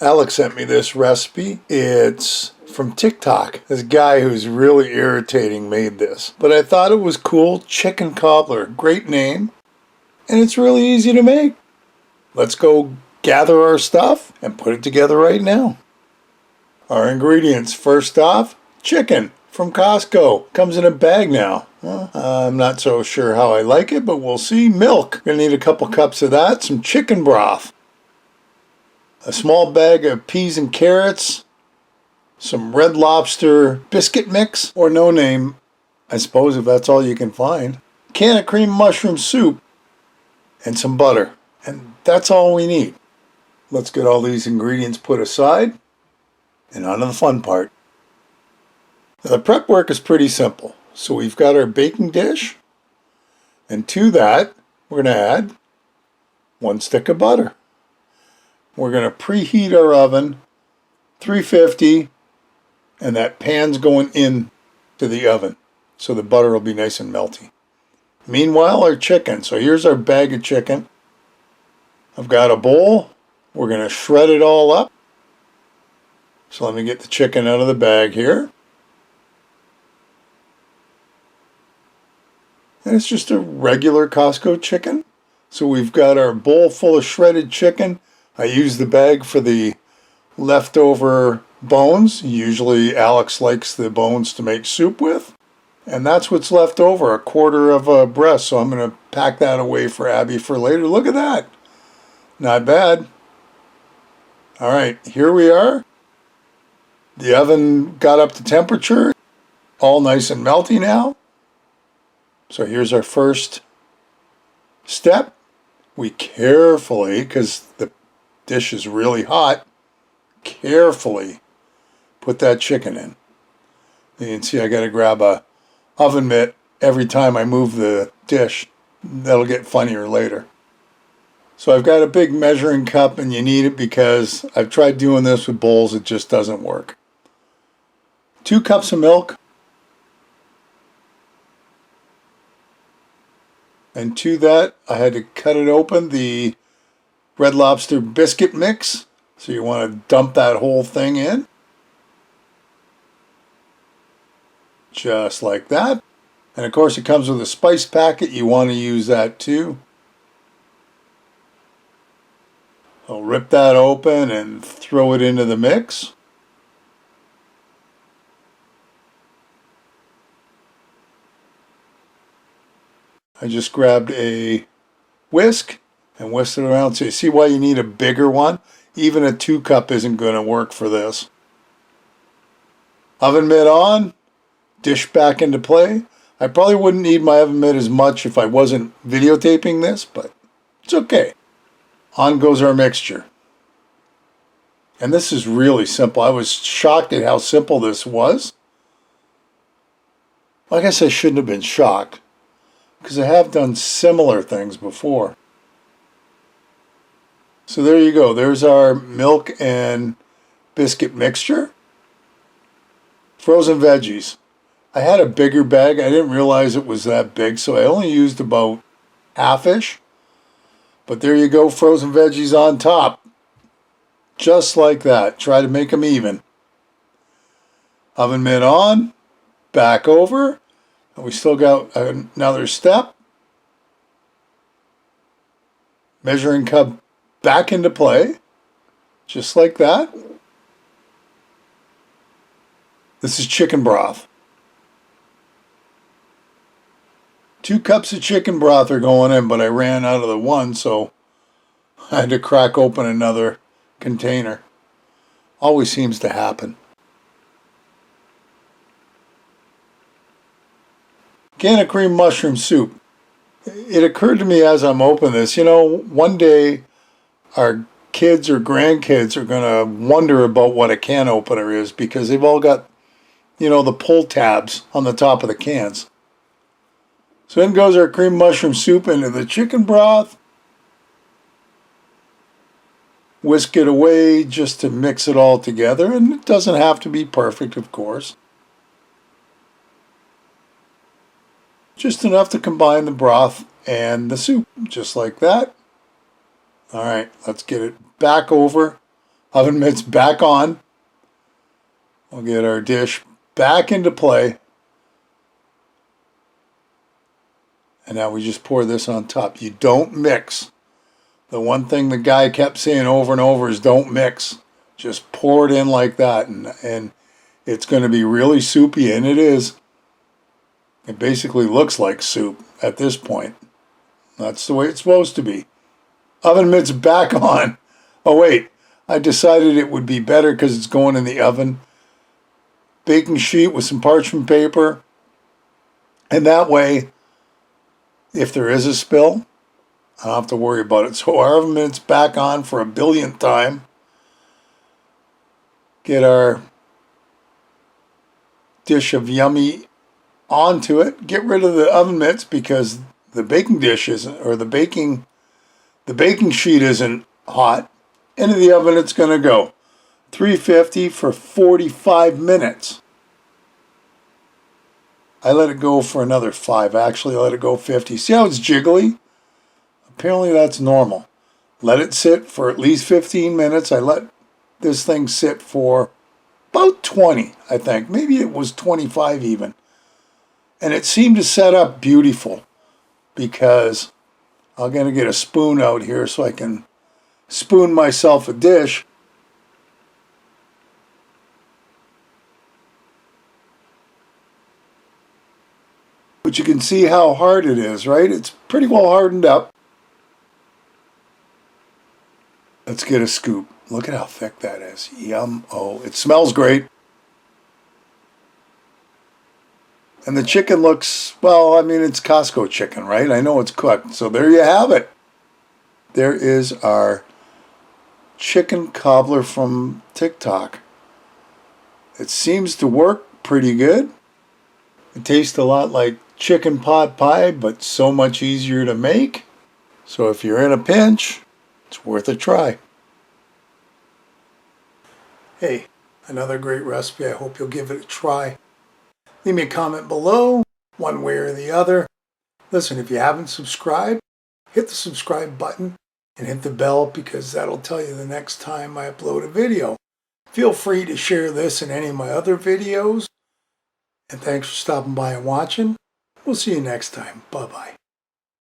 Alex sent me this recipe. It's from Tik Tok. This guy who's really irritating made this. But I thought it was cool. Chicken cobbler. Great name. And it's really easy to make. Let's go gather our stuff and put it together right now. Our ingredients. First off, chicken from Costco. Comes in a bag now. Well, I'm not so sure how I like it, but we'll see. Milk. Gonna need a couple cups of that. Some chicken broth. A small bag of peas and carrots, some Red Lobster biscuit mix, or no name, I suppose if that's all you can find, can of cream mushroom soup, and some butter. And that's all we need. Let's get all these ingredients put aside, and on to the fun part. Now, the prep work is pretty simple. So we've got our baking dish, and to that, we're going to add 1 stick of butter. We're going to preheat our oven, 350, and that pan's going in to the oven, so the butter will be nice and melty. Meanwhile, our chicken. So here's our bag of chicken. I've got a bowl. We're going to shred it all up. So let me get the chicken out of the bag here. And it's just a regular Costco chicken. So we've got our bowl full of shredded chicken. I use the bag for the leftover bones. Usually Alex likes the bones to make soup with. And that's what's left over, 1/4 of a breast. So I'm going to pack that away for Abby for later. Look at that. Not bad. All right, here we are. The oven got up to temperature. All nice and melty now. So here's our first step. We carefully, because the dish is really hot, carefully put that chicken in. You can see I got to grab a oven mitt every time I move the dish. That'll get funnier later. So I've got a big measuring cup, and you need it because I've tried doing this with bowls. It just doesn't work. 2 cups of milk. And to that, I had to cut it open, the Red Lobster biscuit mix. So you want to dump that whole thing in. Just like that. And of course it comes with a spice packet. You want to use that too. I'll rip that open and throw it into the mix. I just grabbed a whisk and whisked it around. So you see why you need a bigger one? Even a 2 cup isn't going to work for this. Oven mitt on. Dish back into play. I probably wouldn't need my oven mitt as much if I wasn't videotaping this, but it's okay. On goes our mixture. And this is really simple. I was shocked at how simple this was. I guess I shouldn't have been shocked, because I have done similar things before. So there you go. There's our milk and biscuit mixture. Frozen veggies. I had a bigger bag. I didn't realize it was that big, so I only used about half-ish. But there you go, frozen veggies on top. Just like that. Try to make them even. Oven mitt on. Back over. And we still got another step. Measuring cup back into play. Just like that. This is chicken broth. 2 cups of chicken broth are going in, but I ran out of the one, so I had to crack open another container. Always seems to happen. Can of cream mushroom soup. It occurred to me as I'm opening this, you know, one day our kids or grandkids are going to wonder about what a can opener is, because they've all got, you know, the pull tabs on the top of the cans. So in goes our cream mushroom soup into the chicken broth. Whisk it away just to mix it all together, and it doesn't have to be perfect, of course. Just enough to combine the broth and the soup, just like that. All right, let's get it back over Oven mitts back on. We'll get our dish back into play. And now we just pour this on top. You don't mix. The one thing the guy kept saying over and over is don't mix. Just pour it in like that, and it's going to be really soupy, and it is. It basically looks like soup at this point. That's the way it's supposed to be. Oven mitts back on. Oh wait, I decided it would be better because it's going in the oven. Baking sheet with some parchment paper. And that way, if there is a spill, I don't have to worry about it. So our oven mitts back on for a billionth time. Get our dish of yummy onto it. Get rid of the oven mitts because the baking dish isn't, or the baking sheet isn't hot. Into the oven it's going to go. 350 for 45 minutes. I let it go for another 5. Actually, I let it go 50. See how it's jiggly? Apparently that's normal. Let it sit for at least 15 minutes. I let this thing sit for about 20, I think. Maybe it was 25 even. And it seemed to set up beautiful because I'm going to get a spoon out here so I can spoon myself a dish. But you can see how hard it is, right? It's pretty well hardened up. Let's get a scoop. Look at how thick that is. Yum. Oh, it smells great. And the chicken looks, well, I mean, it's Costco chicken, right? I know it's cooked. So there you have it. There is our chicken cobbler from Tik Tok. It seems to work pretty good. It tastes a lot like chicken pot pie, but so much easier to make. So if you're in a pinch, it's worth a try. Hey, another great recipe. I hope you'll give it a try. Leave me a comment below, one way or the other. Listen, if you haven't subscribed, hit the subscribe button and hit the bell because that'll tell you the next time I upload a video. Feel free to share this and any of my other videos. And thanks for stopping by and watching. We'll see you next time. Bye-bye.